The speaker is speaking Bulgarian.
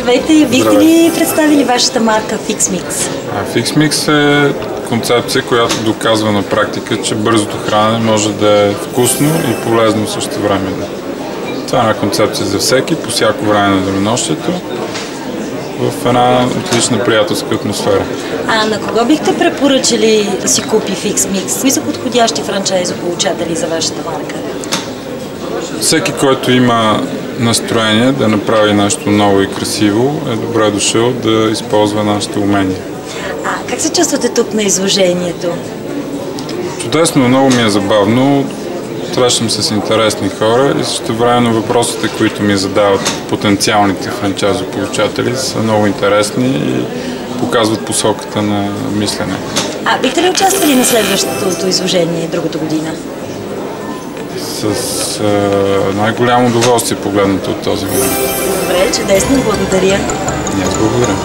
Здравейте, бихте ли представили вашата марка FixMix? FixMix е концепция, която доказва на практика, че бързото хранене може да е вкусно и полезно също време. Това е една концепция за всеки, по всяко време на денонощието, в една отлична приятелска атмосфера. А на кого бихте препоръчали да си купи FixMix? Кои са подходящи франчайзополучатели за вашата марка? Всеки, който има настроение да направи нещо ново и красиво, е добре дошъл да използва нашите умения. А как се чувствате тук на изложението? Чудесно, много ми е забавно. Срещам се с интересни хора и също времено въпросите, които ми задават потенциалните франчайзополучатели, са много интересни и показват посоката на мислене. А бихте ли участвали на следващото изложение другата година? С най-голямо удоволствие погледнато от този момент. Добре, чудесно, благодаря. И аз благодаря.